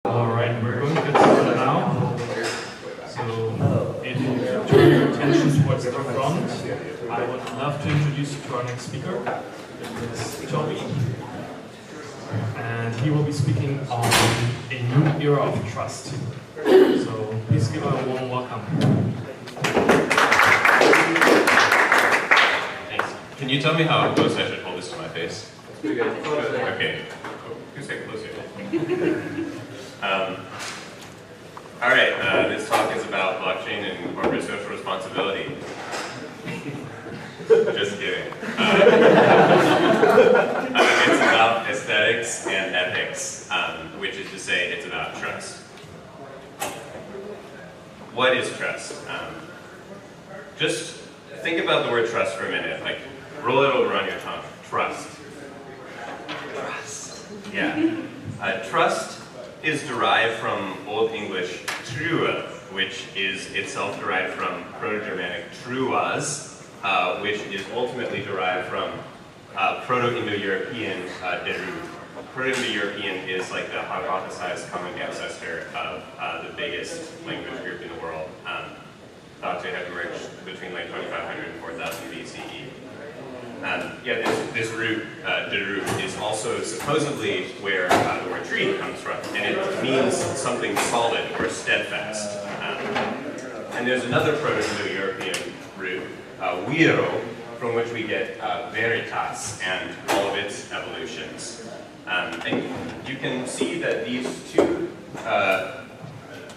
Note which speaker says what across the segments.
Speaker 1: Alright, we're going to get started now. So, if you turn your attention towards the front, I would love to introduce you to our next speaker. This is Toby. And he will be speaking on a new era of trust. So, please give a warm welcome.
Speaker 2: Thanks. Can you tell me how close I should hold this to my face?
Speaker 3: Pretty good.
Speaker 2: Okay. Who's getting closer? All right. This talk is about blockchain and corporate social responsibility. Just kidding. It's about aesthetics and ethics, which is to say, it's about trust. What is trust? Just think about the word trust for a minute. Like, roll it over on your tongue. Trust. Trust. Yeah. Trust is derived from Old English trua, which is itself derived from Proto-Germanic truas, which is ultimately derived from Proto-Indo-European deru. Proto-Indo-European is like the hypothesized common ancestor of the biggest language group in the world, thought to have emerged between like 2500 and 4000 BCE. This root, deru, is also supposedly where the word tree comes from, and it means something solid or steadfast. And there's another Proto-Indo-European root, viro, from which we get veritas and all of its evolutions. And you can see that these two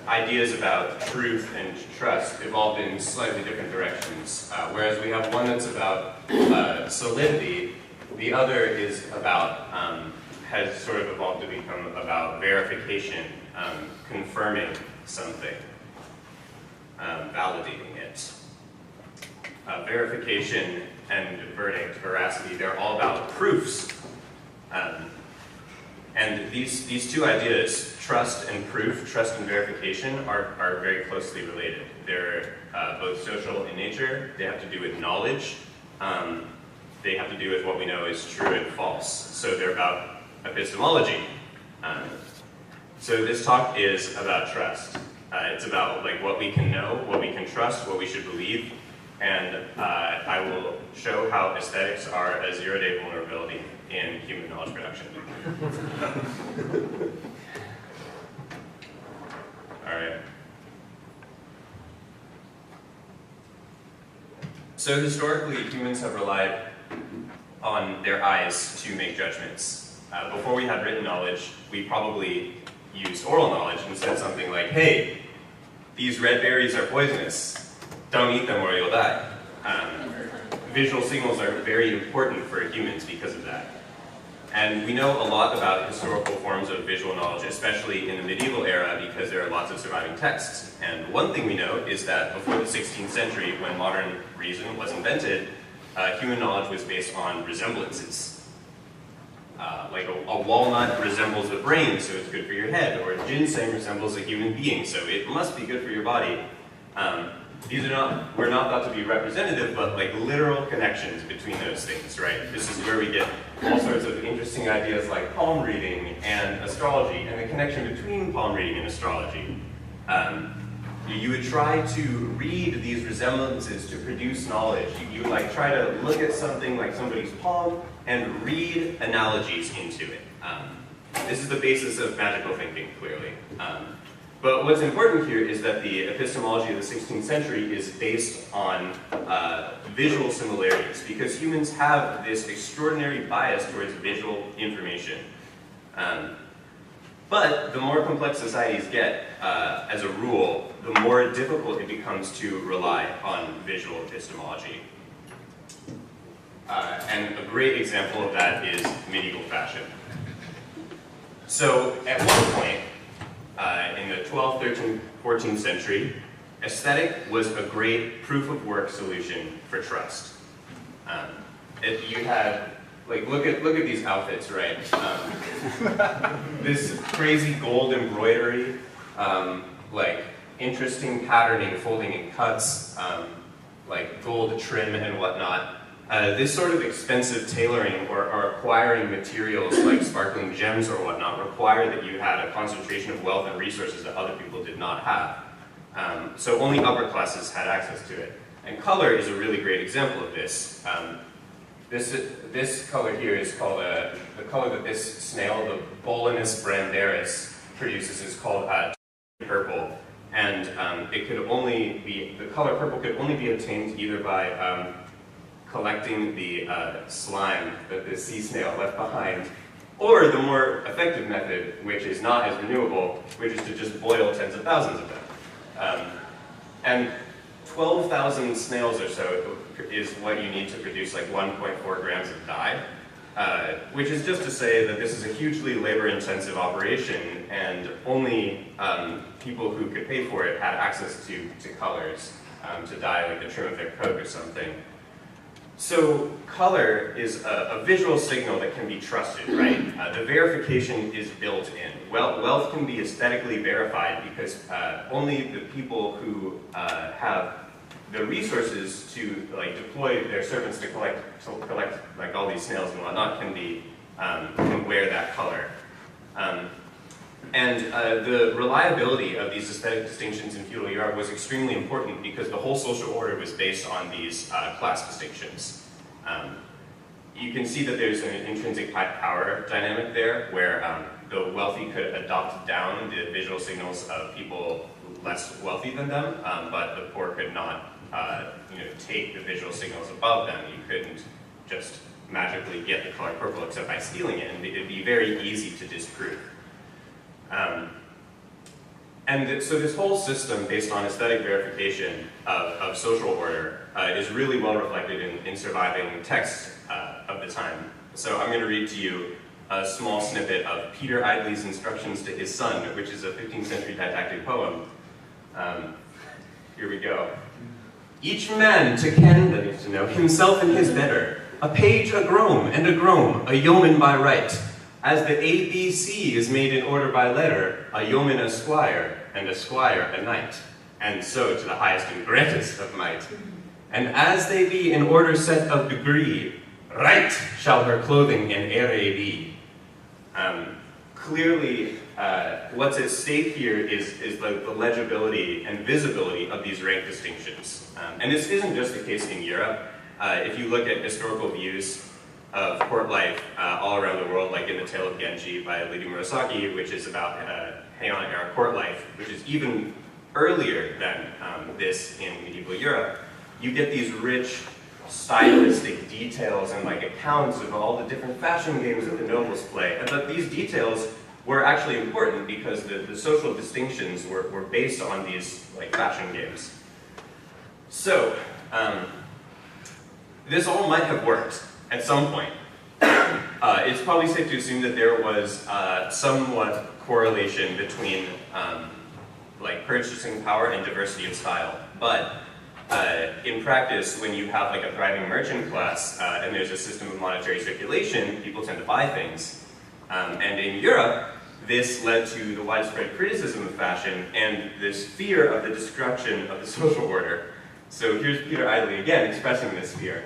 Speaker 2: ideas about truth and trust evolved in slightly different directions. Whereas we have one that's about solidity, the other is about, has sort of evolved to become about verification, confirming something, validating it. Verification and verdict, veracity, they're all about proofs. And these two ideas, trust and proof, trust and verification, are very closely related. They're both social in nature, they have to do with knowledge, they have to do with what we know is true and false. So they're about epistemology. So this talk is about trust. It's about like what we can know, what we can trust, what we should believe, and I will show how aesthetics are a zero-day vulnerability in human knowledge production. All right. So historically, humans have relied on their eyes to make judgments. Before we had written knowledge, we probably used oral knowledge and said something like, hey, these red berries are poisonous. Don't eat them or you'll die. Visual signals are very important for humans because of that. And we know a lot about historical forms of visual knowledge, especially in the medieval era, because there are lots of surviving texts. And one thing we know is that before the 16th century, when modern reason was invented, human knowledge was based on resemblances. Like a walnut resembles a brain, so it's good for your head, or ginseng resembles a human being, so it must be good for your body. These are we're not thought to be representative, but like literal connections between those things, right? This is where we get all sorts of interesting ideas like palm reading and astrology, and the connection between palm reading and astrology. You would try to read these resemblances to produce knowledge. You would like try to look at something like somebody's palm and read analogies into it. This is the basis of magical thinking, clearly. But what's important here is that the epistemology of the 16th century is based on visual similarities, because humans have this extraordinary bias towards visual information. But the more complex societies get, as a rule, the more difficult it becomes to rely on visual epistemology. And a great example of that is medieval fashion. So at one point, in the 12th, 13th, 14th century, aesthetic was a great proof-of-work solution for trust. You had, like, look at these outfits, right? This crazy gold embroidery, like interesting patterning, folding in cuts, like gold trim and whatnot. this sort of expensive tailoring or acquiring materials like sparkling gems or whatnot required that you had a concentration of wealth and resources that other people did not have. So only upper classes had access to it. And color is a really great example of this. This color here is called, the color that this snail, the Bolinus brandaris, produces is called purple. And it could only be, the color purple could only be obtained either by collecting the slime that the sea snail left behind, or the more effective method, which is not as renewable, which is to just boil tens of thousands of them. And 12,000 snails or so is what you need to produce like 1.4 grams of dye, which is just to say that this is a hugely labor-intensive operation, and only people who could pay for it had access to colors to dye like the trim of their coat or something. So color is a visual signal that can be trusted, right? The verification is built in. Wealth can be aesthetically verified because only the people who have the resources to like deploy their servants to collect like all these snails and whatnot can wear that color. And the reliability of these aesthetic distinctions in feudal Europe was extremely important because the whole social order was based on these class distinctions. You can see that there's an intrinsic power dynamic there where the wealthy could adopt down the visual signals of people less wealthy than them, but the poor could not take the visual signals above them. You couldn't just magically get the color purple except by stealing it, and it'd be very easy to disprove. And so this whole system based on aesthetic verification of social order is really well reflected in surviving texts of the time. So I'm going to read to you a small snippet of Peter Idlies' instructions to his son, which is a 15th century didactic poem. Here we go. Each man to ken, that is to know, himself and his better, a page a grome, and a grome, a yeoman by right. As the ABC is made in order by letter, a yeoman a squire, and a squire a knight, and so to the highest and greatest of might. And as they be in order set of degree, right shall her clothing and array be. Clearly, what's at stake here is the legibility and visibility of these rank distinctions. And this isn't just the case in Europe. If you look at historical views of court life all around the world, like in The Tale of Genji by Lady Murasaki, which is about Heian-era court life, which is even earlier than this in medieval Europe, you get these rich stylistic details and like accounts of all the different fashion games that the nobles play. But these details were actually important because the social distinctions were based on these like fashion games. So, this all might have worked at some point. It's probably safe to assume that there was somewhat correlation between like purchasing power and diversity of style. But in practice, when you have like a thriving merchant class and there's a system of monetary circulation, people tend to buy things. And in Europe, this led to the widespread criticism of fashion and this fear of the destruction of the social order. So here's Peter Idley again expressing this fear.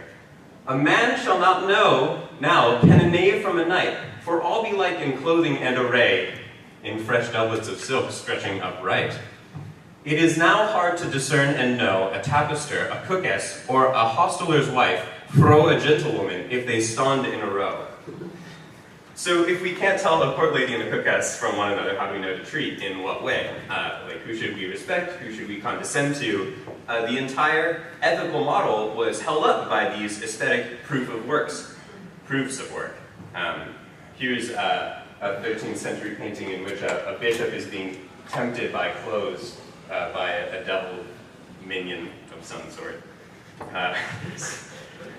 Speaker 2: A man shall not know now ken a knave from a knight, for all be like in clothing and array, in fresh doublets of silk stretching upright. It is now hard to discern and know a tapister, a cookess, or a hostler's wife fro a gentlewoman if they stand in a row. So if we can't tell a court lady and a cookess from one another, how do we know to treat? In what way? Like who should we respect? Who should we condescend to? The entire ethical model was held up by these aesthetic proofs of work. Here's a 13th century painting in which a bishop is being tempted by clothes by a devil minion of some sort.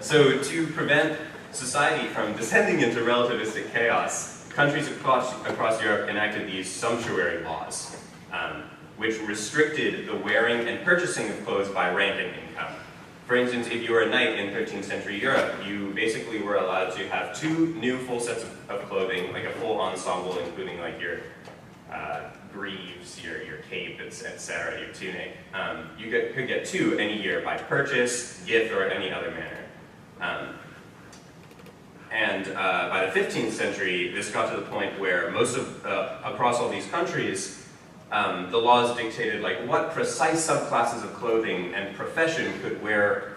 Speaker 2: So to prevent society from descending into relativistic chaos, countries across Europe enacted these sumptuary laws, which restricted the wearing and purchasing of clothes by rank and income. For instance, if you were a knight in 13th century Europe, you basically were allowed to have 2 new full sets of clothing, like a full ensemble, including like your greaves, your cape, etc., your tunic. You could get 2 any year by purchase, gift, or any other manner. by the 15th century, this got to the point where across all these countries, the laws dictated like what precise subclasses of clothing and profession could wear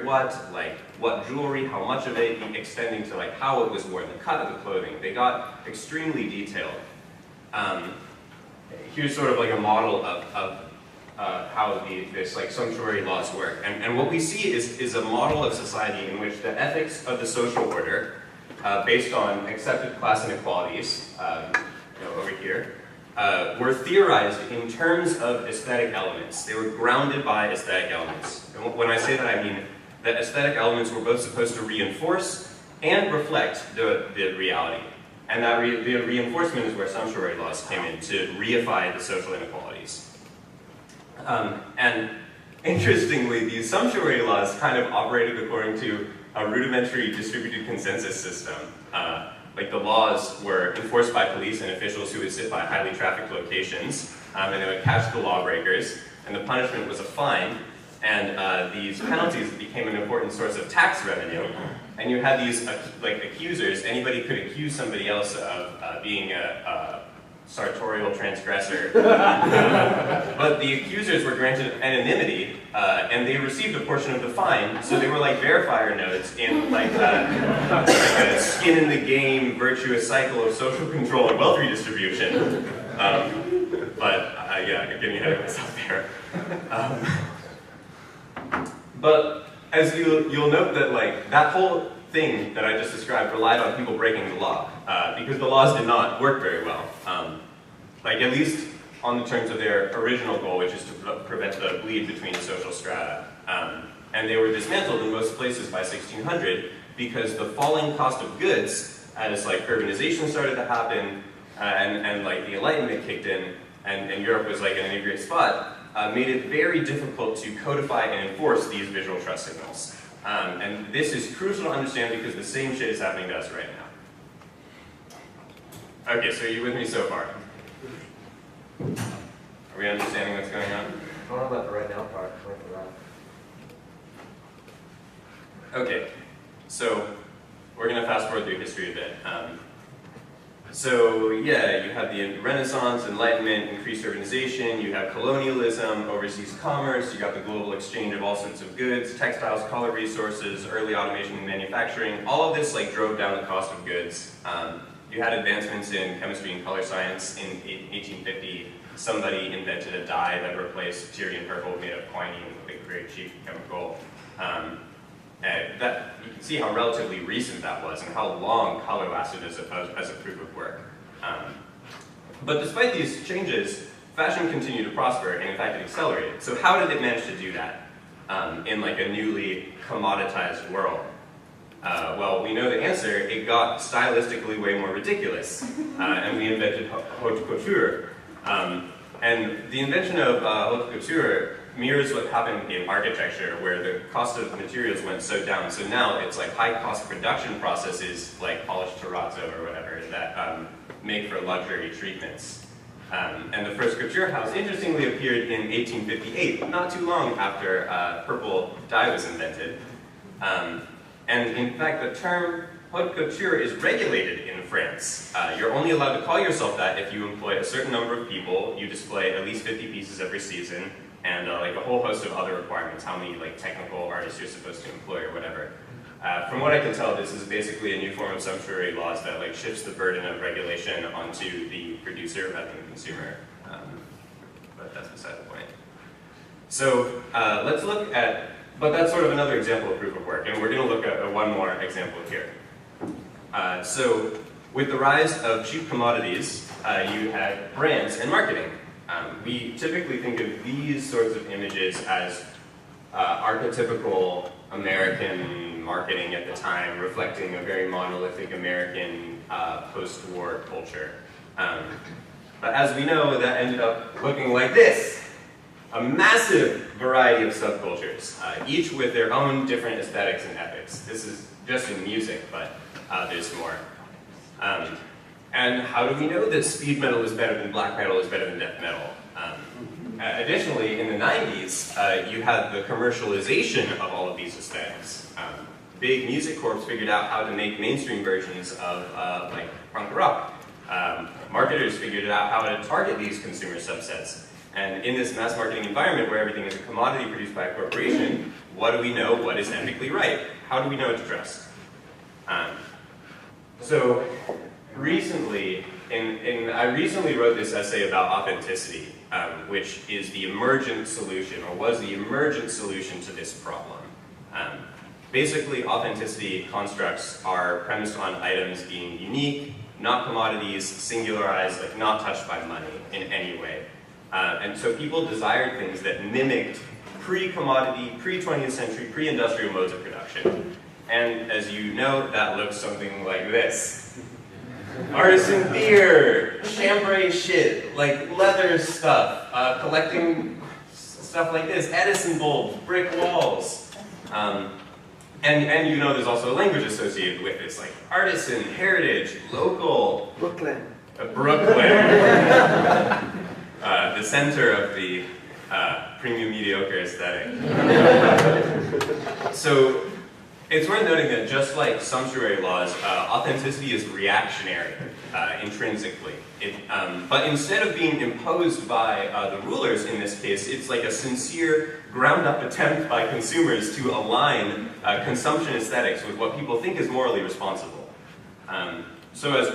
Speaker 2: what, like what jewelry, how much of it, extending to like how it was worn, the cut of the clothing. They got extremely detailed. Here's sort of like a model of how this like sumptuary laws work. And what we see is a model of society in which the ethics of the social order, based on accepted class inequalities, over here, were theorized in terms of aesthetic elements. They were grounded by aesthetic elements. And when I say that, I mean that aesthetic elements were both supposed to reinforce and reflect the reality. And that the reinforcement is where sumptuary laws came in, to reify the social inequalities. And interestingly, these sumptuary laws kind of operated according to a rudimentary distributed consensus system. Like the laws were enforced by police and officials who would sit by highly trafficked locations, and they would catch the lawbreakers, and the punishment was a fine, and these penalties became an important source of tax revenue. And you had these like accusers. Anybody could accuse somebody else of being a sartorial transgressor, but the accusers were granted anonymity, and they received a portion of the fine, so they were like verifier nodes in like a skin-in-the-game virtuous cycle of social control and wealth redistribution. Yeah, I'm getting ahead of myself there. But as you'll note that like that whole thing that I just described relied on people breaking the law, because the laws did not work very well. Like at least on the terms of their original goal, which is to prevent the bleed between social strata. And they were dismantled in most places by 1600 because the falling cost of goods, as like urbanization started to happen, and like the Enlightenment kicked in, and Europe was like in a great spot, made it very difficult to codify and enforce these visual trust signals. And this is crucial to understand because the same shit is happening to us right now. Okay, so are you with me so far? Are we understanding what's going on?
Speaker 3: I don't know about the right now part. Wait for that.
Speaker 2: Okay, so we're going to fast forward through history a bit. So yeah, you have the Renaissance, Enlightenment, increased urbanization, you have colonialism, overseas commerce, you got the global exchange of all sorts of goods, textiles, color resources, early automation in manufacturing. All of this like drove down the cost of goods. You had advancements in chemistry and color science. In 1850, somebody invented a dye that replaced Tyrian purple made of quinine, a very cheap chemical. That you can see how relatively recent that was and how long color lasted as a proof of work. But despite these changes, fashion continued to prosper, and in fact it accelerated. So how did it manage to do that in like a newly commoditized world? Well, we know the answer. It got stylistically way more ridiculous, and we invented haute couture. And the invention of haute couture mirrors what happened in architecture, where the cost of materials went so down. So now it's like high-cost production processes like polished terrazzo or whatever that make for luxury treatments. And the first couture house, interestingly, appeared in 1858, not too long after purple dye was invented. And in fact, the term haute couture is regulated in France. You're only allowed to call yourself that if you employ a certain number of people, you display at least 50 pieces every season, and like a whole host of other requirements, how many like technical artists you're supposed to employ or whatever. From what I can tell, this is basically a new form of sumptuary laws that like shifts the burden of regulation onto the producer rather than the consumer. But that's beside the point. So let's look at, but that's sort of another example of proof of work, and we're going to look at one more example here. So with the rise of cheap commodities, you had brands and marketing. We typically think of these sorts of images as archetypical American marketing at the time, reflecting a very monolithic American post-war culture. But as we know, that ended up looking like this. A massive variety of subcultures, each with their own different aesthetics and ethics. This is just in music, but there's more. And how do we know that speed metal is better than black metal is better than death metal? Additionally, in the 90s, you had the commercialization of all of these aesthetics. big music corps figured out how to make mainstream versions of like punk rock. Marketers figured out how to target these consumer subsets. And in this mass marketing environment where everything is a commodity produced by a corporation, what do we know what is ethically right? How do we know what to trust? So recently, I recently wrote this essay about authenticity, which is the emergent solution, or was the emergent solution to this problem. Basically, authenticity constructs are premised on items being unique, not commodities, singularized, like not touched by money in any way. And so people desired things that mimicked pre-commodity, pre-20th century, pre-industrial modes of production. And as you know, that looks something like this. Artisan beer, chambray shit, like leather stuff, collecting stuff like this, Edison bulbs, brick walls. And you know there's also a language associated with this, like artisan, heritage, local.
Speaker 3: Brooklyn.
Speaker 2: Brooklyn. The center of the premium mediocre aesthetic. So it's worth noting that just like sumptuary laws, authenticity is reactionary intrinsically. But instead of being imposed by the rulers in this case, it's like a sincere, ground-up attempt by consumers to align consumption aesthetics with what people think is morally responsible.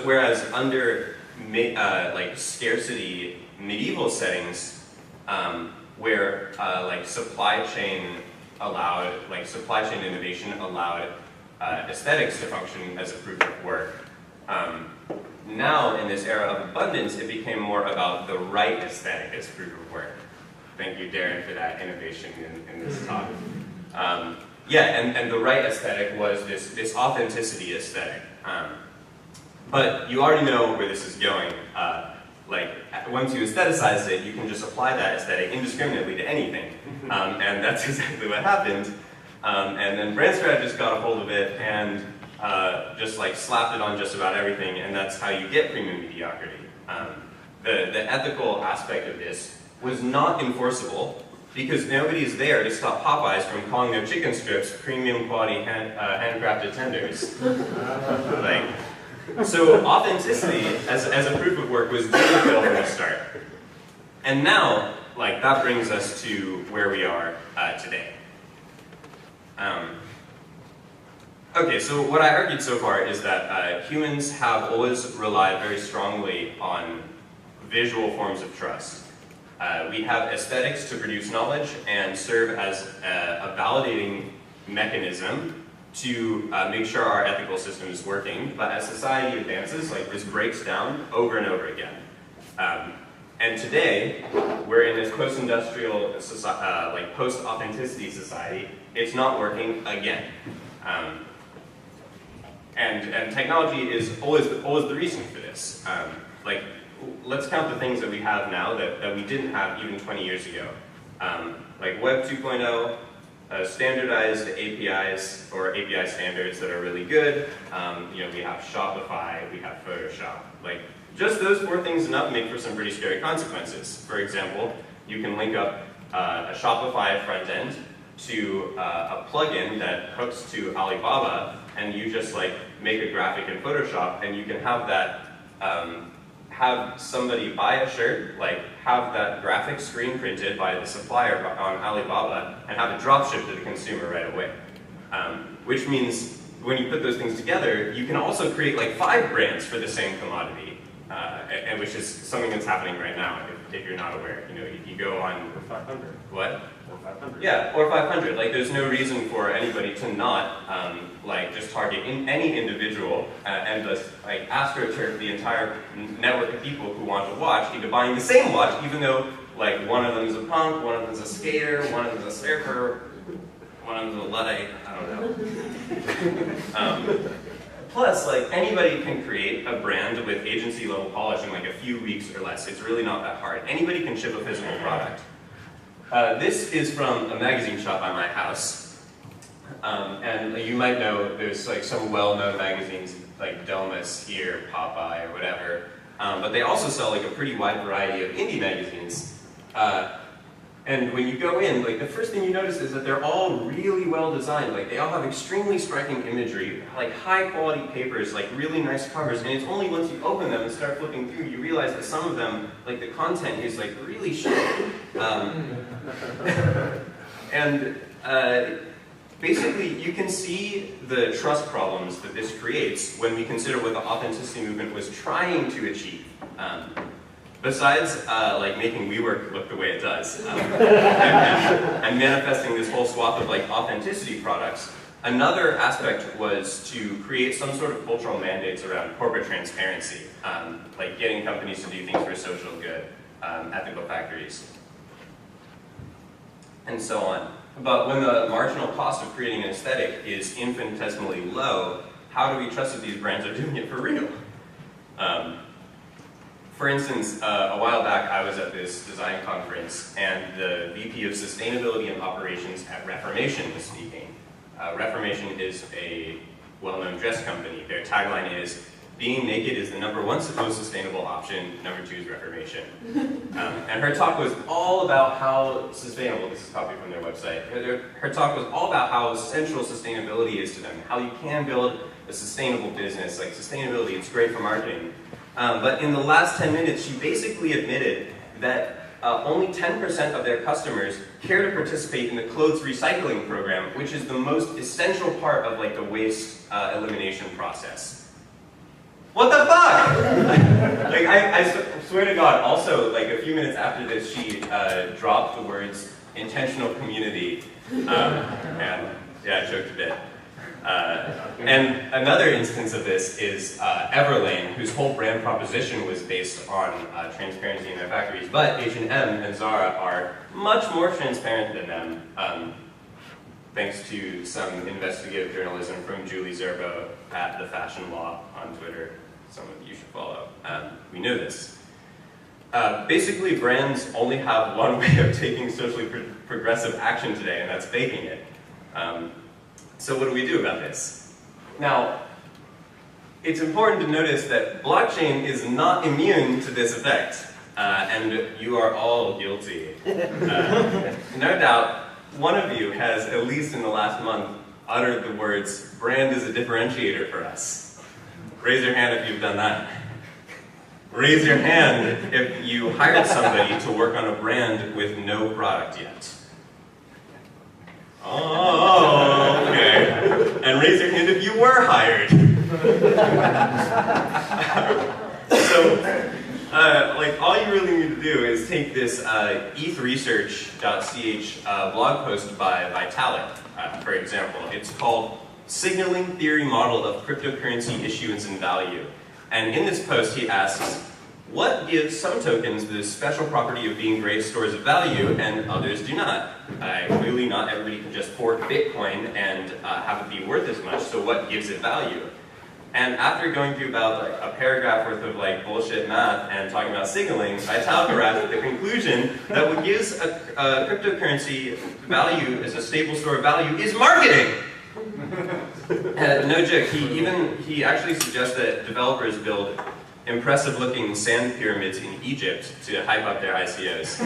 Speaker 2: Whereas under like scarcity medieval settings, where like supply chain innovation allowed aesthetics to function as a proof of work. Now, in this era of abundance, it became more about the right aesthetic as proof of work. Thank you, Darren, for that innovation in this talk. And the right aesthetic was this authenticity aesthetic. But you already know where this is going. Like, once you aestheticize it, you can just apply that aesthetic indiscriminately to anything. And that's exactly what happened. And then brand strategists got a hold of it and just like slapped it on just about everything, and that's how you get premium mediocrity. The ethical aspect of this was not enforceable because nobody's there to stop Popeyes from calling their chicken strips premium quality handcrafted tenders. So authenticity as a proof of work was difficult from the start. And now, like, that brings us to where we are today. Okay, so what I argued so far is that humans have always relied very strongly on visual forms of trust. We have aesthetics to produce knowledge and serve as a validating mechanism to make sure our ethical system is working, but as society advances, like, this breaks down over and over again. And today, we're in this post-industrial, like post-authenticity society. It's not working again. And technology is always the reason for this. Like, let's count the things that we have now that we didn't have even 20 years ago. Like Web 2.0, standardized APIs or API standards that are really good. You know, we have Shopify, we have Photoshop. Like, just those four things enough make for some pretty scary consequences. For example, you can link up a Shopify front end to a plugin that hooks to Alibaba, and you just like make a graphic in Photoshop, and you can have that have somebody buy a shirt, like have that graphic screen printed by the supplier on Alibaba, and have it drop shipped to the consumer right away. Which means when you put those things together, you can also create like 5 brands for the same commodity, and which is something that's happening right now. If you're not aware, you know, you go on.
Speaker 3: Or 500.
Speaker 2: What?
Speaker 3: Or 500.
Speaker 2: Yeah, or 500. Like, there's no reason for anybody to not like just target any individual and just like astroturf the entire network of people who want to watch into buying the same watch, even though like one of them is a punk, one of them is a skater, one of them is a surfer, one of them is a Luddite. I don't know. Plus, like, anybody can create a brand with agency level polish in like a few weeks or less. It's really not that hard. Anybody can ship a physical product. This is from a magazine shop by my house. And you might know there's like some well-known magazines like Domus here, Popeye, or whatever. But they also sell like a pretty wide variety of indie magazines. And when you go in, like the first thing you notice is that they're all really well designed. Like they all have extremely striking imagery, like high quality papers, like really nice covers. And it's only once you open them and start flipping through, you realize that some of them, like the content is like really shit. Basically, you can see the trust problems that this creates when we consider what the authenticity movement was trying to achieve. Besides like making WeWork look the way it does, and manifesting this whole swath of like authenticity products, another aspect was to create some sort of cultural mandates around corporate transparency, like getting companies to do things for social good, ethical factories, and so on. But when the marginal cost of creating an aesthetic is infinitesimally low, how do we trust that these brands are doing it for real? For instance, a while back I was at this design conference and the VP of Sustainability and Operations at Reformation was speaking. Reformation is a well-known dress company. Their tagline is, being naked is the #1 most sustainable option, #2 is Reformation. And her talk was all about how sustainable, this is copied from their website, her talk was all about how central sustainability is to them, how you can build a sustainable business, like sustainability, it's great for marketing. But in the last 10 minutes, she basically admitted that only 10% of their customers care to participate in the clothes recycling program, which is the most essential part of like the waste elimination process. What the fuck? Like I swear to God. Also, like a few minutes after this, she dropped the words "intentional community," and yeah, I joked a bit. And another instance of this is Everlane, whose whole brand proposition was based on transparency in their factories. But H&M and Zara are much more transparent than them, thanks to some investigative journalism from Julie Zerbo at The Fashion Law on Twitter. Some of you should follow. We know this. Basically, brands only have one way of taking socially progressive action today, and that's faking it. So what do we do about this? Now, it's important to notice that blockchain is not immune to this effect, and you are all guilty. No doubt, one of you has, at least in the last month, uttered the words, "brand is a differentiator for us." Raise your hand if you've done that. Raise your hand if you hired somebody to work on a brand with no product yet. Oh, okay. And raise your hand if you were hired. So, like, all you really need to do is take this ethresearch.ch blog post by Vitalik, for example. It's called Signaling Theory Model of Cryptocurrency Issuance and Value. And in this post, he asks, what gives some tokens the special property of being great stores of value and others do not? Clearly not everybody can just fork Bitcoin and have it be worth as much, so what gives it value? And after going through about like a paragraph worth of like bullshit math and talking about signaling, Vitalik arrives at the conclusion that what gives a cryptocurrency value as a stable store of value is marketing! No joke, he actually suggests that developers build impressive-looking sand pyramids in Egypt to hype up their ICOs.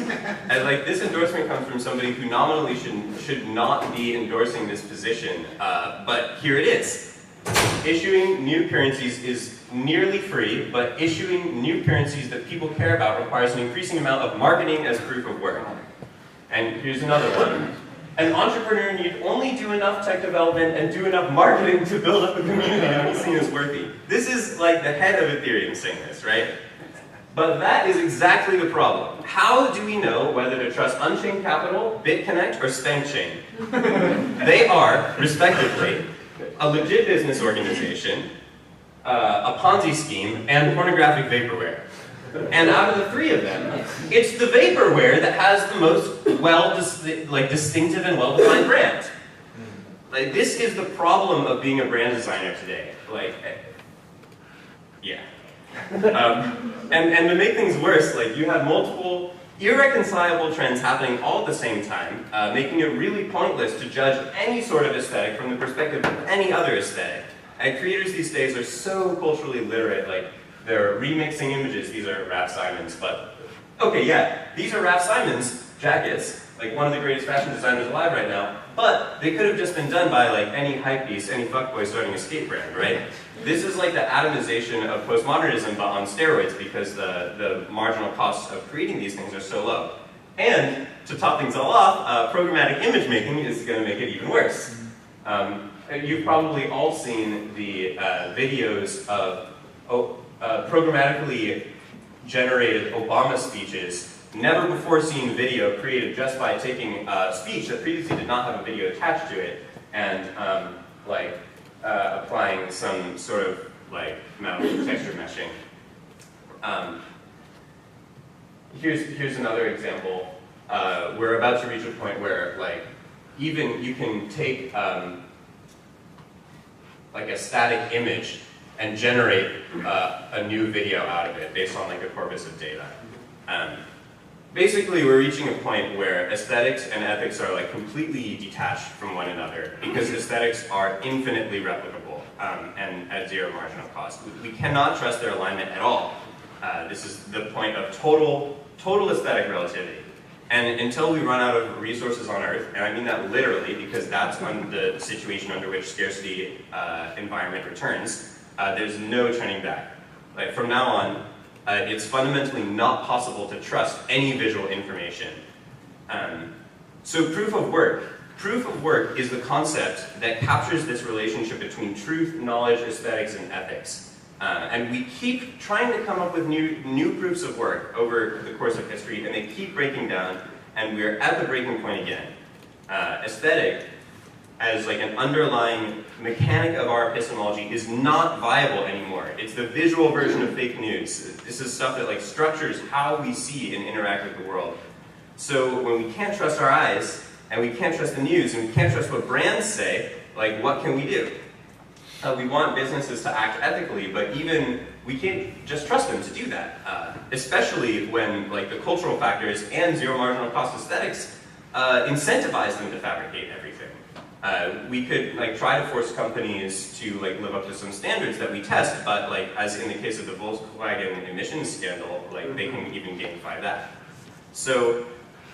Speaker 2: And like this endorsement comes from somebody who nominally should not be endorsing this position, but here it is. Issuing new currencies is nearly free, but issuing new currencies that people care about requires an increasing amount of marketing as proof of work. And here's another one. An entrepreneur need only do enough tech development and do enough marketing to build up a community that is seen as worthy. This is like the head of Ethereum saying this, right? But that is exactly the problem. How do we know whether to trust Unchained Capital, BitConnect, or SpankChain? They are, respectively, a legit business organization, a Ponzi scheme, and pornographic vaporware. And out of the three of them, it's the vaporware that has the most distinctive and well-defined brand. Like, this is the problem of being a brand designer today. Like, yeah. And to make things worse, like, you have multiple irreconcilable trends happening all at the same time, making it really pointless to judge any sort of aesthetic from the perspective of any other aesthetic. And creators these days are so culturally literate, like, they're remixing images. These are Raf Simons, but Okay, yeah, these are Raf Simons jackets, like one of the greatest fashion designers alive right now, but they could have just been done by like any hypebeast, any fuckboy starting a skate brand, right? This is like the atomization of postmodernism, but on steroids, because the marginal costs of creating these things are so low. And to top things all off, programmatic image making is going to make it even worse. You've probably all seen the videos of programmatically generated Obama speeches. Never before seen video created just by taking a speech that previously did not have a video attached to it and applying some sort of like mouth texture meshing. Here's another example. We're about to reach a point where like even you can take like a static image and generate a new video out of it based on like a corpus of data. Basically, we're reaching a point where aesthetics and ethics are like completely detached from one another because aesthetics are infinitely replicable and at zero marginal cost. We cannot trust their alignment at all. This is the point of total aesthetic relativity. And until we run out of resources on Earth, and I mean that literally because that's when the situation under which scarcity environment returns, there's no turning back. Like from now on, it's fundamentally not possible to trust any visual information. So proof of work is the concept that captures this relationship between truth, knowledge, aesthetics, and ethics. And we keep trying to come up with new proofs of work over the course of history, and they keep breaking down, and we're at the breaking point again. Aesthetic, as like an underlying mechanic of our epistemology, is not viable anymore. It's the visual version of fake news. This is stuff that like structures how we see and interact with the world. So when we can't trust our eyes, and we can't trust the news, and we can't trust what brands say, like what can we do? We want businesses to act ethically, but even we can't just trust them to do that. Especially when like the cultural factors and zero marginal cost aesthetics incentivize them to fabricate everything. We could like try to force companies to like live up to some standards that we test, but like as in the case of the Volkswagen emissions scandal, like they can even gamify that. So,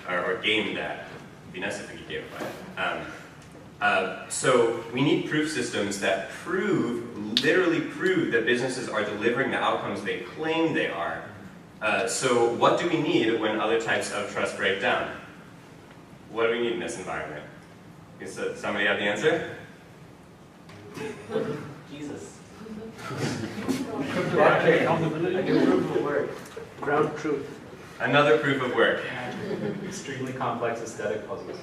Speaker 2: or game that. It'd be nice if we could gamify it. So we need proof systems that literally prove that businesses are delivering the outcomes they claim they are. So what do we need when other types of trust break down? What do we need in this environment? Does somebody have the answer?
Speaker 3: Jesus.
Speaker 4: Accountability. Proof of work. Ground truth.
Speaker 2: Another proof of work.
Speaker 3: Extremely complex aesthetic puzzles.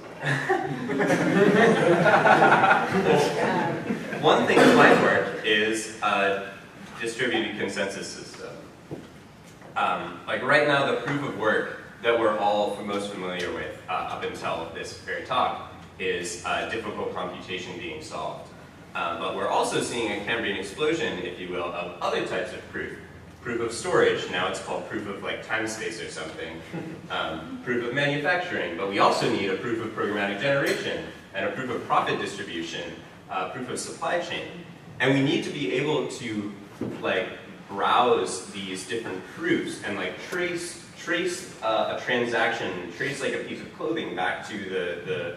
Speaker 2: One thing that might work is a distributed consensus system. Like right now, the proof of work that we're all most familiar with up until this very talk is difficult computation being solved. But we're also seeing a Cambrian explosion, if you will, of other types of proof. Proof of storage, now it's called proof of like time space or something. Proof of manufacturing, but we also need a proof of programmatic generation and a proof of profit distribution, proof of supply chain. And we need to be able to like browse these different proofs and like trace a transaction, trace like a piece of clothing back to the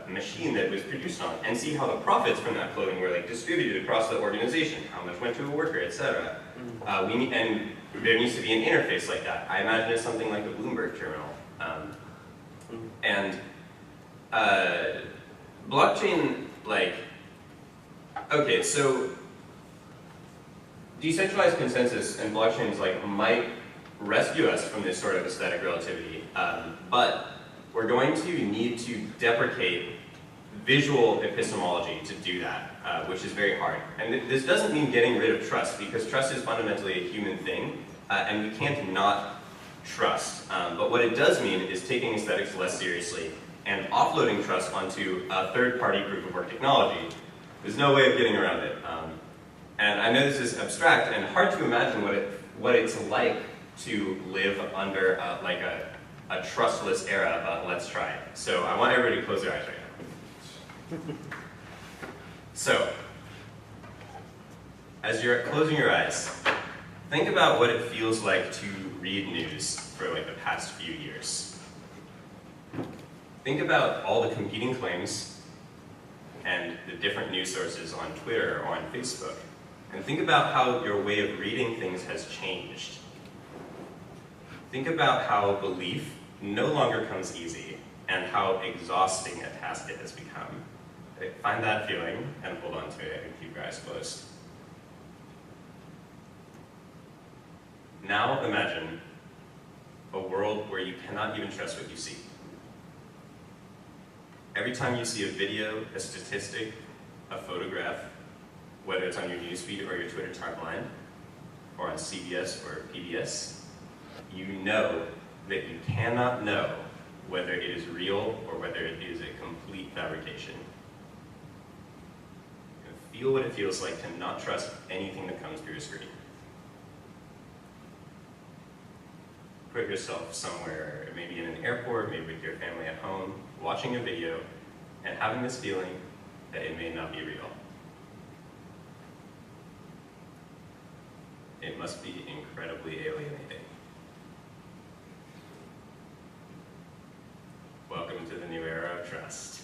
Speaker 2: machine that was produced on, and see how the profits from that clothing were like distributed across the organization, how much went to a worker, etc. And there needs to be an interface like that. I imagine it's something like a Bloomberg terminal. Blockchain, like, okay, so decentralized consensus and blockchains like might rescue us from this sort of aesthetic relativity, but we're going to need to deprecate visual epistemology to do that, which is very hard. And this doesn't mean getting rid of trust, because trust is fundamentally a human thing, and we can't not trust. But what it does mean is taking aesthetics less seriously and offloading trust onto a third-party proof-of-work technology. There's no way of getting around it. And I know this is abstract and hard to imagine what it's like to live under like a trustless era, but let's try it. So I want everybody to close their eyes right now. So, as you're closing your eyes, think about what it feels like to read news for like the past few years. Think about all the competing claims and the different news sources on Twitter or on Facebook. And think about how your way of reading things has changed. Think about how belief no longer comes easy and how exhausting a task it has become. Find that feeling and hold on to it and keep your eyes closed. Now imagine a world where you cannot even trust what you see. Every time you see a video, a statistic, a photograph, whether it's on your newsfeed or your Twitter timeline, or on CBS or PBS, you know that you cannot know whether it is real or whether it is a complete fabrication. And feel what it feels like to not trust anything that comes through your screen. Put yourself somewhere, maybe in an airport, maybe with your family at home, watching a video and having this feeling that it may not be real. It must be incredibly alienating. Welcome to the new era of trust.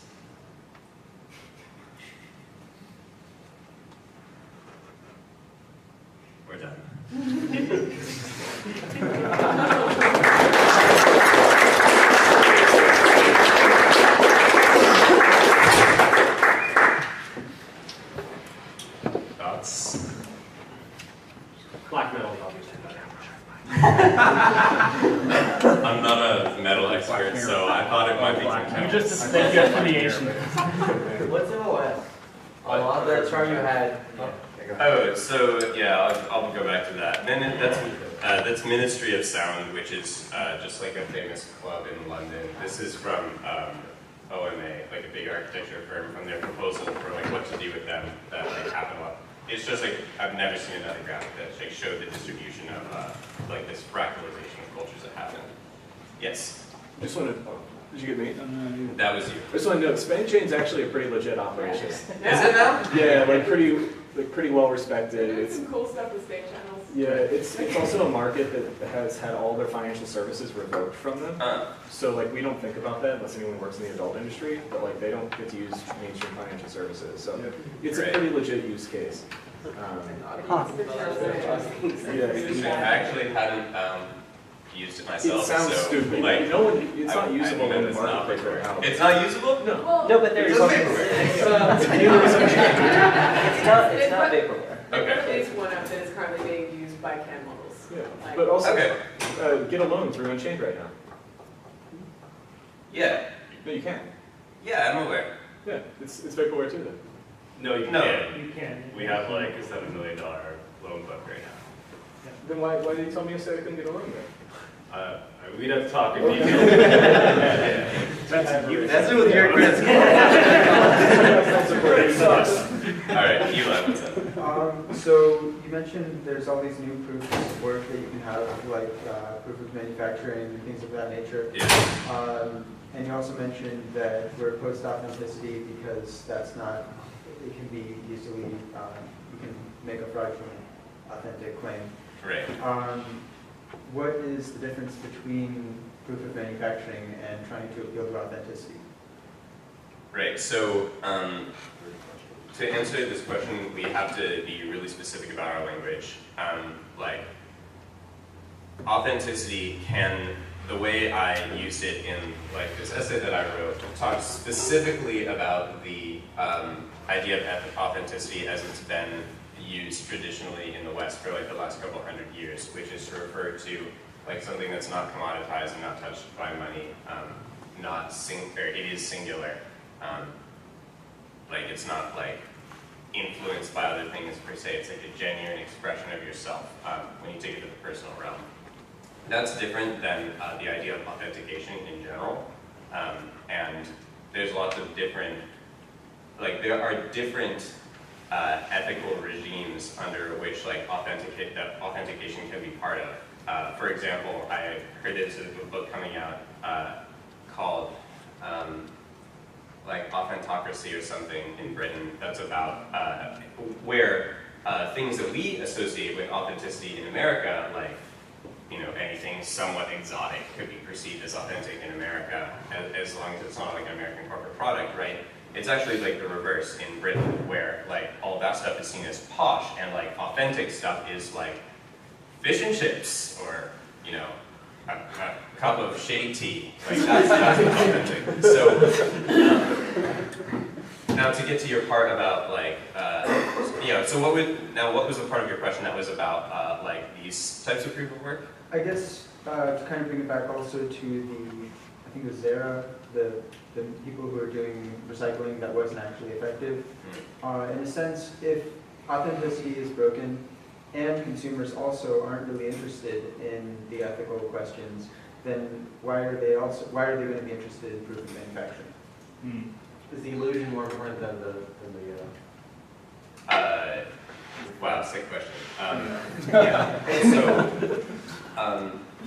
Speaker 2: We're done. Thoughts?
Speaker 4: Black metal, obviously.
Speaker 2: I'm not a metal expert, so I thought it might be some
Speaker 4: You just
Speaker 3: Thank you for the Asian.
Speaker 4: What's MOS? Oh, that's right, you had.
Speaker 2: Oh, so yeah, I'll go back to that. Then that's Ministry of Sound, which is just like a famous club in London. This is from OMA, like a big architecture firm, from their proposal for like what to do with them that like happened a lot. It's just like I've never seen another graphic that like showed the distribution of like this fractalization of cultures that happened. Yes.
Speaker 5: Just want to. Did you get me?
Speaker 2: That was you.
Speaker 5: I just want to note, Span Chain's actually a pretty legit operation.
Speaker 2: Is it now?
Speaker 5: Yeah, pretty well respected.
Speaker 6: They're doing
Speaker 5: It's
Speaker 6: some cool stuff with state channels.
Speaker 5: yeah, it's also a market that has had all their financial services revoked from them. So like we don't think about that unless anyone works in the adult industry, but like they don't get to use mainstream financial services. So it's a pretty legit use case.
Speaker 6: The channels
Speaker 5: Yeah,
Speaker 2: I actually hadn't used it myself.
Speaker 5: it sounds
Speaker 2: so,
Speaker 5: stupid.
Speaker 2: Like,
Speaker 5: No one, it's not usable
Speaker 2: I know
Speaker 5: in the
Speaker 2: it's not.
Speaker 5: marketplace right now.
Speaker 2: It's not usable?
Speaker 5: No.
Speaker 6: Well,
Speaker 3: No, but there's
Speaker 2: It's
Speaker 3: it's not vaporware.
Speaker 6: there's
Speaker 2: Okay.
Speaker 6: at least one app that is currently being used by CAN models.
Speaker 5: Yeah,
Speaker 6: Like-
Speaker 5: but also
Speaker 2: Okay.
Speaker 5: get a loan through Unchained right now.
Speaker 2: Yeah.
Speaker 5: No, you can.
Speaker 2: Yeah, I'm aware.
Speaker 5: Yeah, it's vaporware too then.
Speaker 7: No, you
Speaker 2: No.
Speaker 7: can't.
Speaker 4: You can.
Speaker 7: We have like a $7 million loan book right now.
Speaker 5: Then why did you tell me yesterday I couldn't get a loan there?
Speaker 7: We'd have to talk in detail.
Speaker 4: That's with your credit
Speaker 2: All right, Eli, what's up?
Speaker 8: So you mentioned there's all these new proofs of work that you can have, like proof of manufacturing and things of that nature.
Speaker 2: Yeah.
Speaker 8: And you also mentioned that we're post-authenticity because that's not, it can be easily, you can make a fraudulent authentic claim.
Speaker 2: Right.
Speaker 8: What is the difference between proof of manufacturing and trying to appeal to authenticity?
Speaker 2: Right. So to answer this question, we have to be really specific about our language. Like authenticity can, the way I used it in like this essay that I wrote, talks specifically about the idea of authenticity as it's been used traditionally in the West for like the last couple hundred years, which is to refer to like something that's not commoditized and not touched by money, it is singular. Like it's not like influenced by other things per se. It's like a genuine expression of yourself when you take it to the personal realm. That's different than the idea of authentication in general. And there's lots of different, like there are different ethical regimes under which like authentication can be part of. For example, I heard there's a book coming out called like Authentocracy or something in Britain that's about where things that we associate with authenticity in America, like, you know, anything somewhat exotic could be perceived as authentic in America, as long as it's not like an American corporate product, right? It's actually like the reverse in Britain, where like all that stuff is seen as posh, and like authentic stuff is like fish and chips, or, you know, a cup of shade tea. Like that's authentic. So now to get to your part about like, yeah. So what was the part of your question that was about like these types of proof of work?
Speaker 8: I guess to kind of bring it back also to the, I think it was Zara, the people who are doing recycling that wasn't actually effective. In a sense, if authenticity is broken and consumers also aren't really interested in the ethical questions, then why are they going to be interested in proof of manufacturing?
Speaker 3: Is the illusion more important than the
Speaker 2: Wow, sick question. Yeah. So,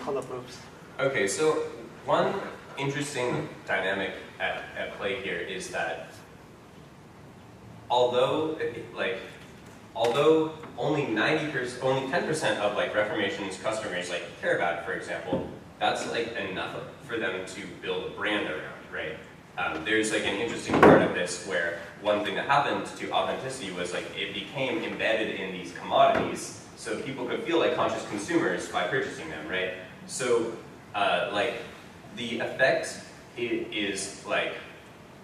Speaker 4: Hollow proofs.
Speaker 2: okay, so one interesting dynamic at play here is that although only 10% of like Reformation's customers like care about it, for example, that's like enough for them to build a brand around, right? There's like an interesting part of this where one thing that happened to authenticity was like it became embedded in these commodities, so people could feel like conscious consumers by purchasing them, right? So like the effect is like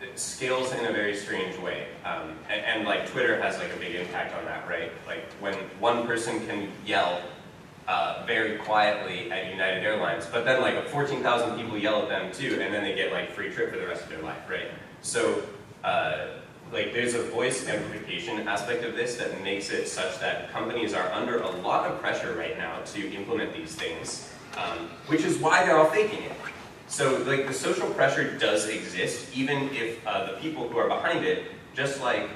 Speaker 2: it scales in a very strange way, and like Twitter has like a big impact on that, right? Like when one person can yell very quietly at United Airlines, but then like 14,000 people yell at them too, and then they get like free trip for the rest of their life, right? So like there's a voice amplification aspect of this that makes it such that companies are under a lot of pressure right now to implement these things, which is why they're all faking it. So like the social pressure does exist, even if the people who are behind it, just like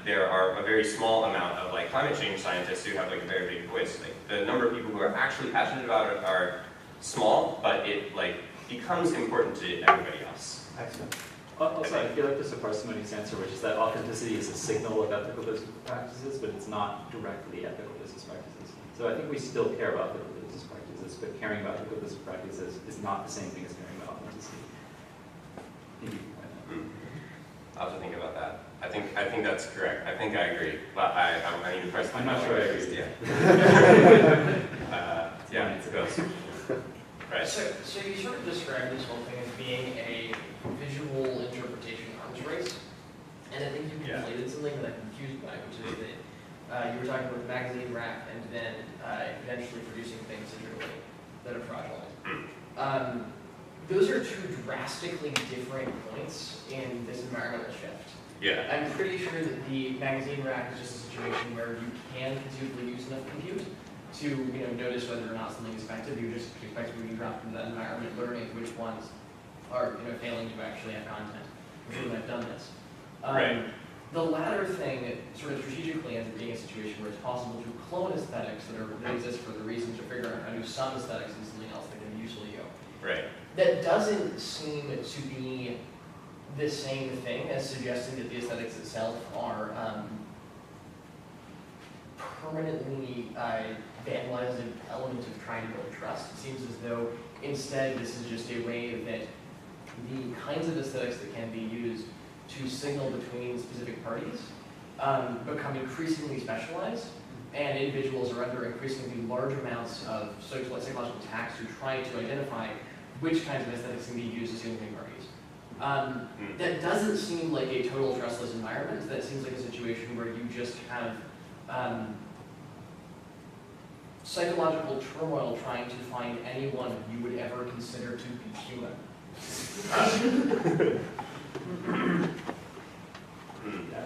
Speaker 2: there are a very small amount of like climate change scientists who have like a very big voice. Like the number of people who are actually passionate about it are small, but it like becomes important to everybody else.
Speaker 9: Excellent. Also, I feel like there's a parsimonious answer, which is that authenticity is a signal of ethical business practices, but it's not directly ethical business practices. So I think we still care about ethical business practices, but caring about ethical business practices is not the same thing as caring about authenticity.
Speaker 2: I'll have to think about that. I think that's correct. I think I agree, but I need to press.
Speaker 9: I'm not sure I agree.
Speaker 2: Yeah, it goes. Right.
Speaker 10: So you sort of described this whole thing as being a visual interpretation arms race, and I think you conflated something that I'm confused by, which is that you were talking about the magazine rack and then eventually producing things digitally that are fraudulent. Those are two drastically different points in this environmental shift.
Speaker 2: Yeah.
Speaker 10: I'm pretty sure that the magazine rack is just a situation where you can conceivably use enough compute to notice whether or not something is effective. You just effectively being dropped into that environment, learning which ones are failing to actually have content. I'm sure I've done this.
Speaker 2: Right.
Speaker 10: The latter thing sort of strategically ends up being a situation where it's possible to clone aesthetics that exist for the reason to figure out how to do some aesthetics and something else that can usefully go.
Speaker 2: Right.
Speaker 10: That doesn't seem to be the same thing as suggesting that the aesthetics itself are permanently vandalized an element of trying to build trust. It seems as though instead this is just a way that the kinds of aesthetics that can be used to signal between specific parties become increasingly specialized, and individuals are under increasingly large amounts of psychological attacks to try to identify which kinds of aesthetics can be used to signal between parties. That doesn't seem like a total trustless environment. That seems like a situation where you just have psychological turmoil trying to find anyone you would ever consider to be human.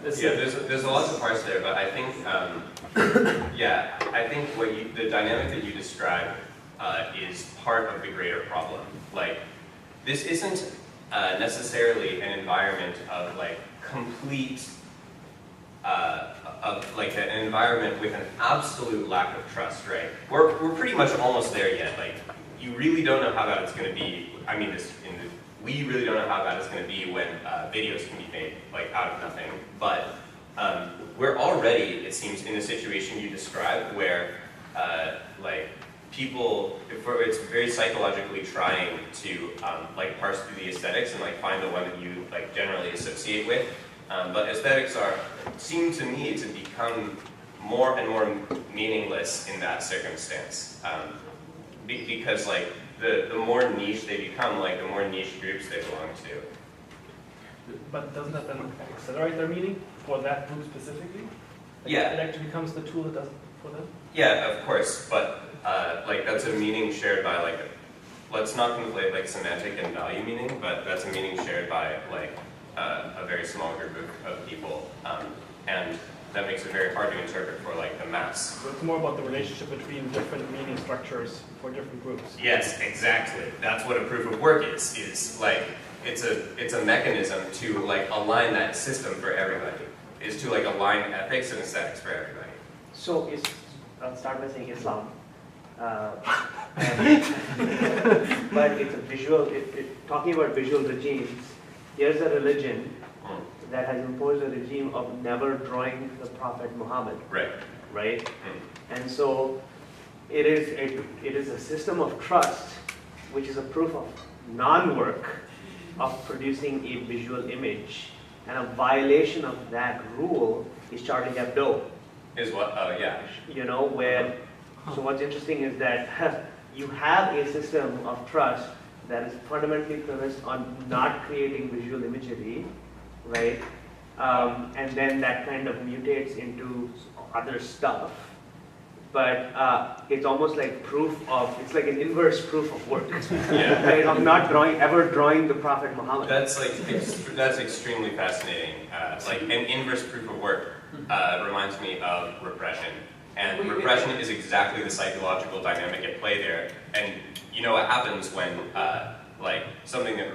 Speaker 2: There's a lot of parts there, but I think I think the dynamic that you described is part of the greater problem. Like, this isn't necessarily an environment of like complete, an environment with an absolute lack of trust, right? We're pretty much almost there yet. Like, you really don't know how bad it's going to be. I mean, we really don't know how bad it's going to be when videos can be made like out of nothing. But we're already, it seems, in the situation you described where like people, it's very psychologically trying to like parse through the aesthetics and like find the one that you like generally associate with. But aesthetics seem to me to become more and more meaningless in that circumstance. Because like the more niche they become, like the more niche groups they belong to.
Speaker 4: But doesn't that then accelerate their meaning for that group specifically? Like
Speaker 2: Yeah.
Speaker 4: It actually becomes the tool that does it for them?
Speaker 2: Yeah, of course, but like that's a meaning shared by like, let's not conflate like semantic and value meaning, but that's a meaning shared by like a very small group of people, and that makes it very hard to interpret for like the mass.
Speaker 4: So it's more about the relationship between different meaning structures for different groups.
Speaker 2: Yes, exactly. That's what a proof of work is like, it's a mechanism to like align that system for everybody, is to like align ethics and aesthetics for everybody.
Speaker 4: So I'll start by saying Islam. But it's a visual, talking about visual regimes, here's a religion that has imposed a regime of never drawing the Prophet Muhammad.
Speaker 2: Right.
Speaker 4: Right? And so it is a system of trust, which is a proof of non-work of producing a visual image. And a violation of that rule is Charlie Hebdo.
Speaker 2: Is what? Oh, yeah.
Speaker 4: You know, where, so what's interesting is that you have a system of trust that is fundamentally premised on not creating visual imagery, right? And then that kind of mutates into other stuff. But it's almost like it's like an inverse proof of work.
Speaker 2: Yeah.
Speaker 4: Right? Of not ever drawing the Prophet Muhammad.
Speaker 2: That's like, that's extremely fascinating. Like an inverse proof of work reminds me of repression. And repression is exactly the psychological dynamic at play there. And you know what happens when like something that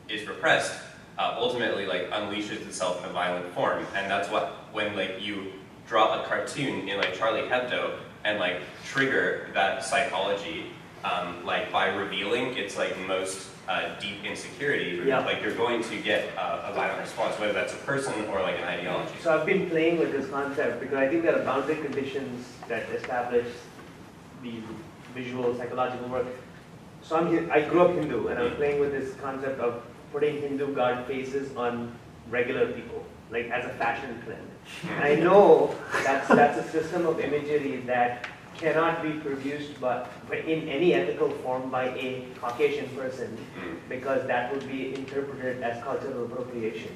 Speaker 2: is repressed ultimately like unleashes itself in a violent form. And that's what, when like you draw a cartoon in like Charlie Hebdo and like trigger that psychology like by revealing its like most deep insecurity,
Speaker 4: Yeah.
Speaker 2: like you're going to get a violent response, whether that's a person or like an ideology.
Speaker 4: So I've been playing with this concept because I think there are boundary conditions that establish the visual psychological work. So I grew up Hindu, and I'm playing with this concept of putting Hindu god faces on regular people, like as a fashion trend. And I know that's a system of imagery that cannot be produced but in any ethical form by a Caucasian person, because that would be interpreted as cultural appropriation,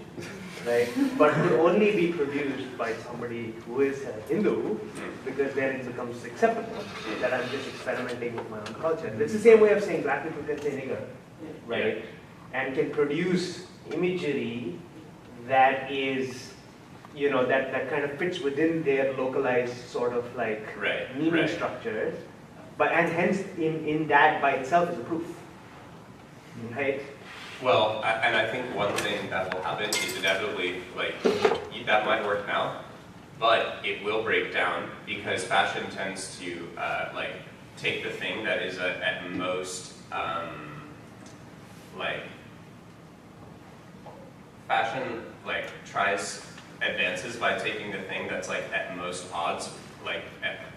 Speaker 4: right? But could only be produced by somebody who is a Hindu, because then it becomes acceptable that I'm just experimenting with my own culture. It's the same way of saying black people can say nigger, right? And can produce imagery that is, you know, that kind of fits within their localized sort of like meaning structures, but and hence in that by itself is a proof, right?
Speaker 2: Well, and I think one thing that will happen is inevitably, like, that might work now, but it will break down because fashion tends to like take the thing that is at most like fashion like advances by taking the thing that's like at most odds, like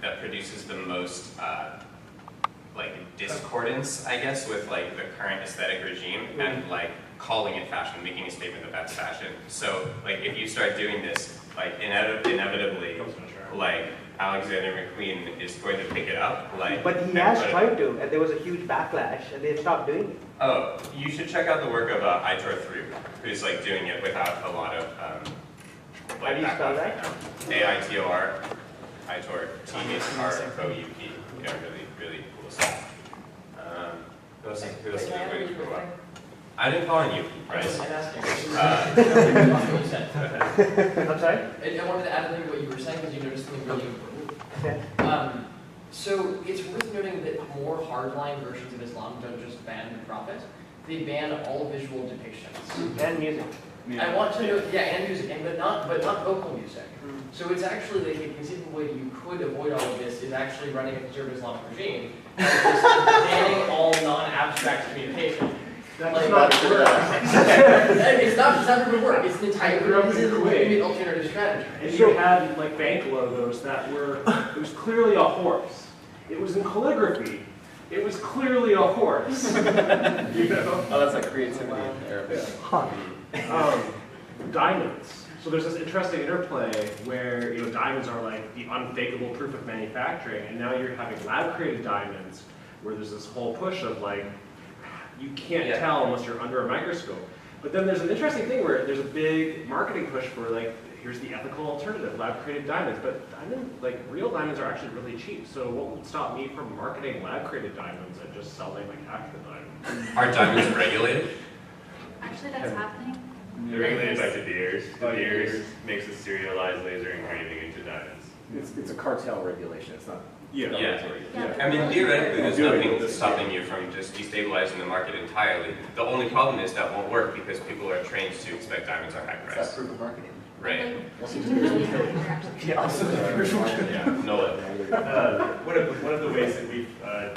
Speaker 2: that produces the most like discordance, I guess, with like the current aesthetic regime, and like calling it fashion, making a statement that that's fashion. So like if you start doing this, like inevitably, like Alexander McQueen is going to pick it up. Like,
Speaker 4: but he has tried to, and there was a huge backlash, and they've stopped doing it.
Speaker 2: Oh, you should check out the work of Aitor Throop, who's like doing it without a lot of like,
Speaker 4: how do you spell that?
Speaker 2: AITOR, Aitor, T-H-R-O-U-P. Yeah, really cool stuff. Who else is waiting for a while? I didn't call on you, Bryce.
Speaker 10: I'm asking.
Speaker 4: I'm sorry?
Speaker 10: I wanted to add a thing to what you were saying because you noticed something really important. So it's worth noting that more hardline versions of Islam don't just ban the Prophet, they ban all visual depictions.
Speaker 4: And music.
Speaker 10: I want to know, and music, but not vocal music. So it's actually like a conceivable way you could avoid all of this is actually running a conservative Islamic regime and just banning all non-abstract communication.
Speaker 6: That's not true.
Speaker 10: It's not never going to work. It's an entirely alternative strategy.
Speaker 3: And you had like bank logos that were, it was clearly a horse. It was in calligraphy. It was clearly a horse. You know?
Speaker 5: Oh, that's like creativity in Arabic.
Speaker 3: Diamonds. So there's this interesting interplay where diamonds are like the unfakeable proof of manufacturing, and now you're having lab-created diamonds, where there's this whole push of like, you can't tell unless you're under a microscope. But then there's an interesting thing where there's a big marketing push for like, here's the ethical alternative, lab-created diamonds. But real diamonds are actually really cheap. So what would stop me from marketing lab-created diamonds and just selling like actual diamonds?
Speaker 2: Are diamonds regulated?
Speaker 11: Actually, that's happening.
Speaker 7: They're regulated by De Beers. De Beers makes a serialized laser engraving into diamonds.
Speaker 5: It's a cartel regulation. It's not.
Speaker 2: Yeah. I mean, theoretically, there's nothing stopping you from just destabilizing the market entirely. The only problem is that won't work because people are trained to expect diamonds are high price.
Speaker 5: That's proof of marketing.
Speaker 2: Right.
Speaker 7: No. One of the ways that we've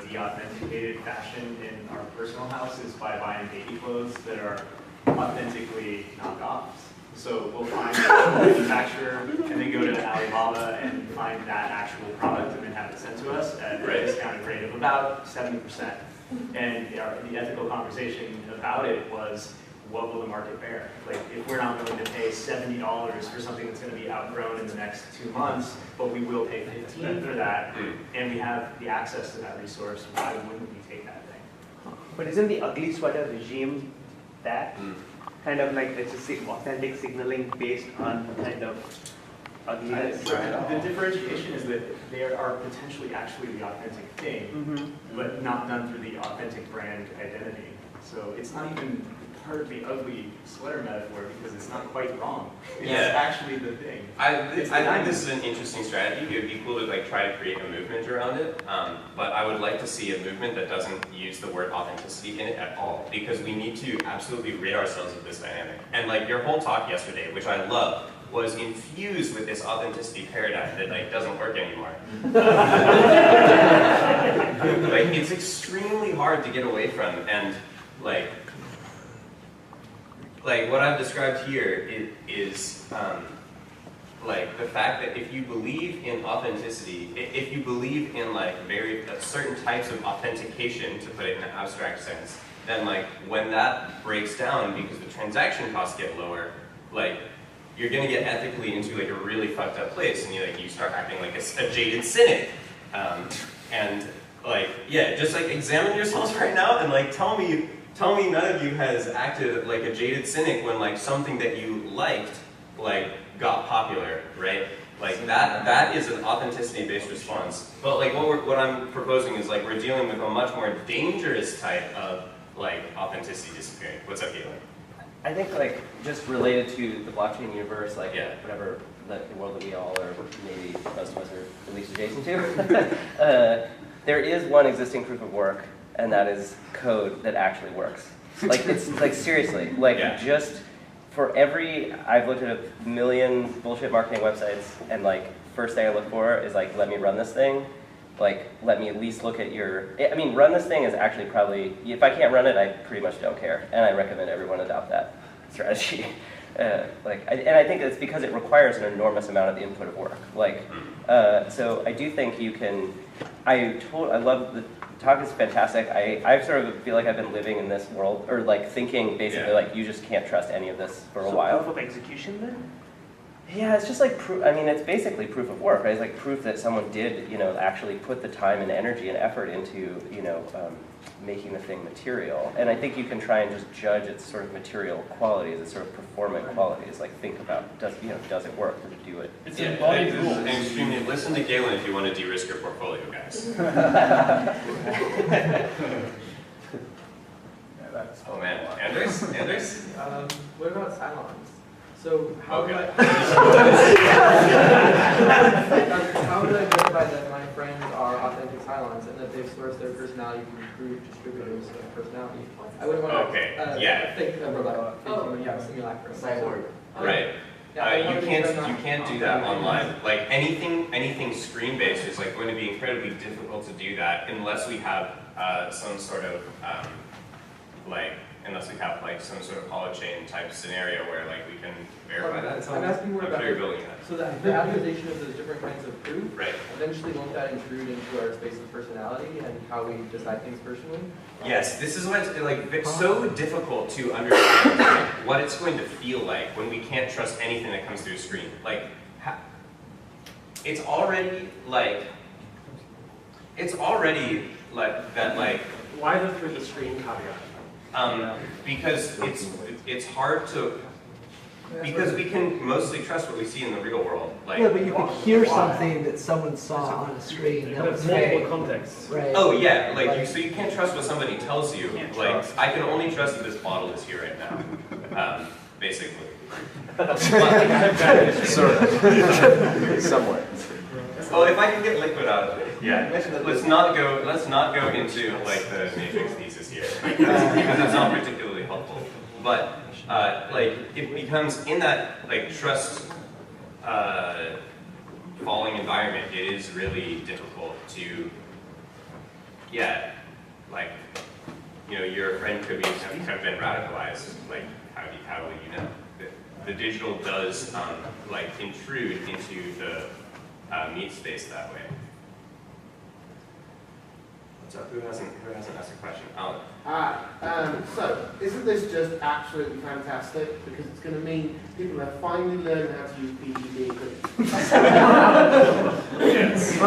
Speaker 7: de-authenticated fashion in our personal house is by buying baby clothes that are authentically knockoffs. So we'll find a manufacturer and then go to Alibaba and find that actual product and then have it sent to us at a discounted rate of about 70%. And the ethical conversation about it was, what will the market bear? Like, if we're not willing to pay $70 for something that's going to be outgrown in the next 2 months, but we will pay $15 for that, and we have the access to that resource, why wouldn't we take that thing?
Speaker 4: But isn't the ugly sweater regime that? Kind of like it's authentic signaling based on kind of ugliness?
Speaker 7: The differentiation is that they are potentially actually the authentic thing, but not done through the authentic brand identity. So it's not even part of the ugly sweater metaphor because it's not quite wrong. It's actually the thing.
Speaker 2: I think this is an interesting strategy. It would be cool to like try to create a movement around it, but I would like to see a movement that doesn't use the word authenticity in it at all, because we need to absolutely rid ourselves of this dynamic. And like your whole talk yesterday, which I loved, was infused with this authenticity paradigm that like doesn't work anymore. Like it's extremely hard to get away from, and like what I've described here is like the fact that if you believe in authenticity, if you believe in like certain types of authentication, to put it in an abstract sense, then like when that breaks down because the transaction costs get lower, like you're gonna get ethically into like a really fucked up place, and you start acting like a jaded cynic, and like just like examine yourselves right now and like tell me none of you has acted like a jaded cynic when like something that you liked like got popular, right? Like that is an authenticity-based response. But like what I'm proposing is like we're dealing with a much more dangerous type of like authenticity disappearing. What's up, Galen?
Speaker 12: I think like just related to the blockchain universe, like whatever the world that we all are, maybe most of us are at least adjacent to, there is one existing proof of work, and that is code that actually works. Like it's like seriously, like just for every, I've looked at a million bullshit marketing websites, and like first thing I look for is like, let me run this thing. Like, let me at least look at run this thing is actually probably, if I can't run it, I pretty much don't care. And I recommend everyone adopt that strategy. And I think it's because it requires an enormous amount of the input of work. Like, so I do think you can, I love the talk is fantastic. I sort of feel like I've been living in this world, or like thinking basically like you just can't trust any of this for a while.
Speaker 4: Proof of execution then?
Speaker 12: Yeah, it's just like proof. I mean, it's basically proof of work, right? It's like proof that someone did, actually put the time and energy and effort into, making the thing material. And I think you can try and just judge its sort of material qualities, its sort of performant qualities. Like think about, does it work? Did it do it?
Speaker 1: It's embodied rules.
Speaker 2: Extremely. Listen to Galen if you want to de-risk your portfolio, guys. Oh man, Anders?
Speaker 13: What about Cylons? So how would I verify that my friends are authentic Cylons and that they've sourced their personality from approved distributors of personality? I wouldn't want to think of a simulacrum.
Speaker 4: Cyborg.
Speaker 2: Right. You can't do that online. Like anything screen based is like going to be incredibly difficult to do that unless we have some sort of unless we have like some sort of holochain type scenario where like we can verify that.
Speaker 13: I'm asking more about
Speaker 2: sure you're building that.
Speaker 13: so that the optimization of those different kinds of proof.
Speaker 2: Right.
Speaker 13: Eventually, won't that intrude into our space of personality and how we decide things personally?
Speaker 2: Yes, this is why it's like it's so difficult to understand like, what it's going to feel like when we can't trust anything that comes through a screen. Like, it's already like that like.
Speaker 3: Why the through the screen caveat?
Speaker 2: Because it's hard to. Because we can mostly trust what we see in the real world. Like,
Speaker 14: yeah, but you could hear something that someone saw on a screen that was
Speaker 3: multiple
Speaker 14: fake.
Speaker 3: contexts.
Speaker 14: Right.
Speaker 2: oh yeah, like so you can't trust what somebody tells you. Like I can only trust that this bottle is here right now, basically.
Speaker 5: Sort of. Somewhat.
Speaker 2: Well, if I can get liquid out of it, yeah. Let's not go into like the matrix thesis here because it's not particularly helpful. But like it becomes in that like trust falling environment, it is really difficult to like your friend could have been radicalized. Like how would you know? The digital does like intrude into the meat space that way. What's up? Who hasn't asked a question? Alan.
Speaker 15: So, isn't this just absolutely fantastic? Because it's going to mean people are finally learning how to use PGB
Speaker 2: Yes.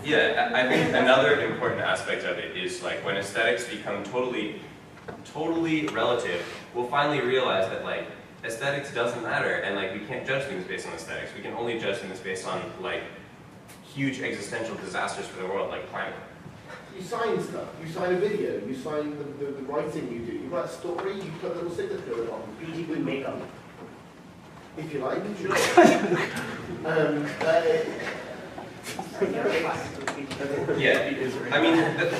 Speaker 2: Yeah, I think another important aspect of it is like when aesthetics become totally relative, we'll finally realize that like aesthetics doesn't matter, and like we can't judge things based on aesthetics. We can only judge things based on like huge existential disasters for the world, like climate.
Speaker 15: You sign stuff. You sign a video. You sign the writing you do. You write a story. You put a little signature on.
Speaker 4: PGB makeup.
Speaker 15: If you like, sure.
Speaker 2: Yeah, I mean,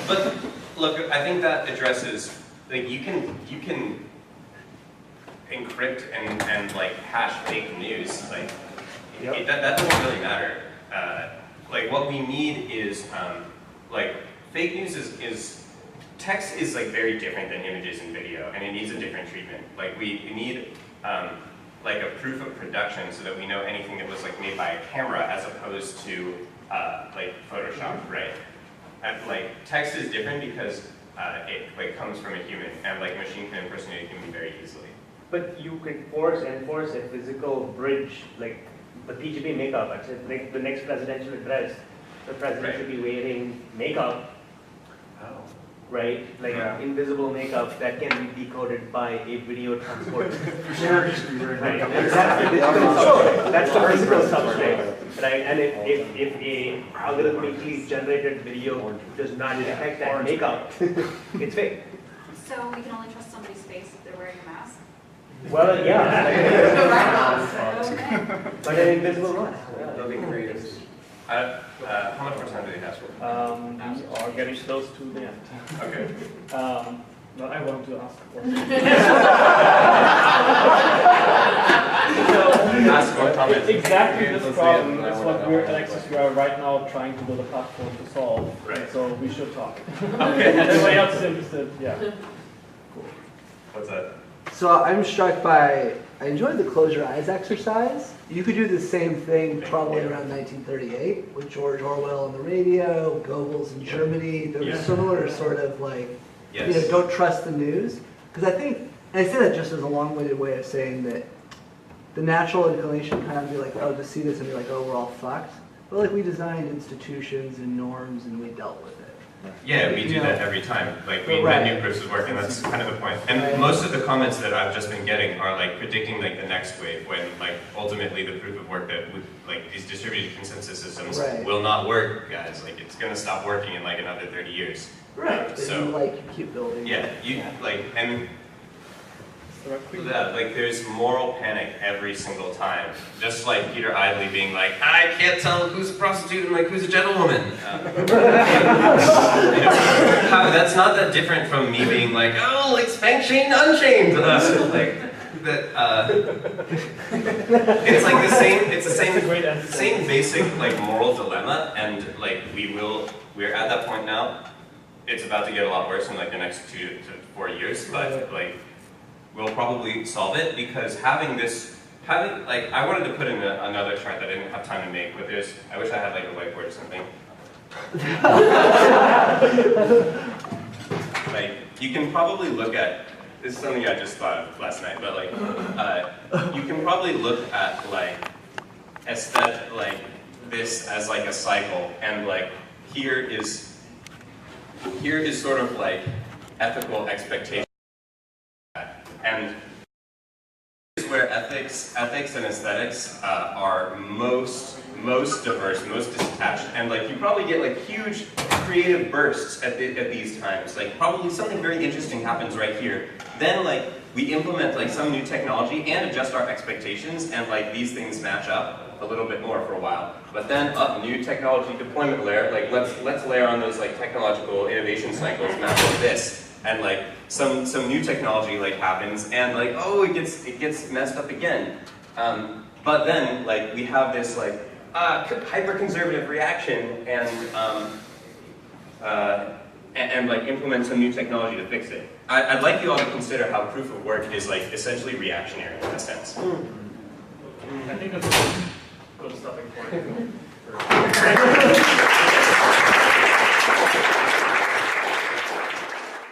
Speaker 2: but look, I think that addresses like you can encrypt and like hash fake news. Like that doesn't really matter. Like what we need is like fake news is text is like very different than images and video, and it needs a different treatment. Like we need like a proof of production so that we know anything that was like made by a camera as opposed to like Photoshop, right? And like text is different because it like comes from a human, and like machine can impersonate a human very easily.
Speaker 4: But you can enforce a physical bridge, like the PGB makeup. Like the next presidential address, the president should be wearing makeup, right? Like invisible makeup that can be decoded by a video transport. Right. That's the physical stuff, right? And if a algorithmically generated video does not detect that makeup, it's fake.
Speaker 11: So we can only trust somebody's face if they're wearing a mask?
Speaker 4: Well, yeah. But an invisible one.
Speaker 2: They'll be creative. How much more time do they have?
Speaker 3: We are getting close to the end.
Speaker 2: Okay.
Speaker 3: Well, I want to ask a question.
Speaker 2: Ask or comment.
Speaker 3: Exactly this problem is what we are right now trying to build a platform to solve.
Speaker 2: Right.
Speaker 3: So we should talk.
Speaker 2: Okay.
Speaker 3: Everybody else is interested. Yeah.
Speaker 2: What's that?
Speaker 14: So I'm struck by, I enjoyed the close your eyes exercise. You could do the same thing probably around 1938 with George Orwell on the radio, Goebbels in Germany. There was similar sort of like, don't trust the news. Because I think, and I say that just as a long-winded way of saying that the natural inclination kind of be like, oh, to see this and be like, oh, we're all fucked. But like we designed institutions and norms and we dealt with it.
Speaker 2: Yeah, we do that every time. Like we invent new proofs of work, and that's kind of the point. And most of the comments that I've just been getting are like predicting like the next wave, when like ultimately the proof of work that like these distributed consensus systems will not work, guys. Like it's gonna stop working in like another 30 years.
Speaker 14: Right.
Speaker 2: So
Speaker 14: you keep building.
Speaker 2: Yeah, like and. Like there's moral panic every single time. Just like Peter Idley being like, I can't tell who's a prostitute and like who's a gentlewoman. That's not that different from me being like, oh, like spank chain, unchained. Like that. It's like the same. It's the same basic like moral dilemma, and like we're at that point now. it's about to get a lot worse in like the next 2 to 4 years, but like we'll probably solve it because having like I wanted to put in another chart that I didn't have time to make, but I wish I had like a whiteboard or something. Like you can probably look at, this is something I just thought of last night, but like you can probably look at like aesthetic, like this as like a cycle, and like here is sort of like ethical expectation, and this is where ethics and aesthetics are most diverse, most detached, and like you probably get like huge creative bursts at these times. Like probably something very interesting happens right here. Then like we implement like some new technology and adjust our expectations, and like these things match up a little bit more for a while. But then up new technology deployment layer, like let's layer on those like technological innovation cycles, map like this, and like some new technology like happens, and like oh it gets messed up again. But then like we have this like hyper-conservative reaction and like implement some new technology to fix it. I'd like you all to consider how proof of work is like essentially reactionary in a sense.
Speaker 3: I think that's a good stopping point.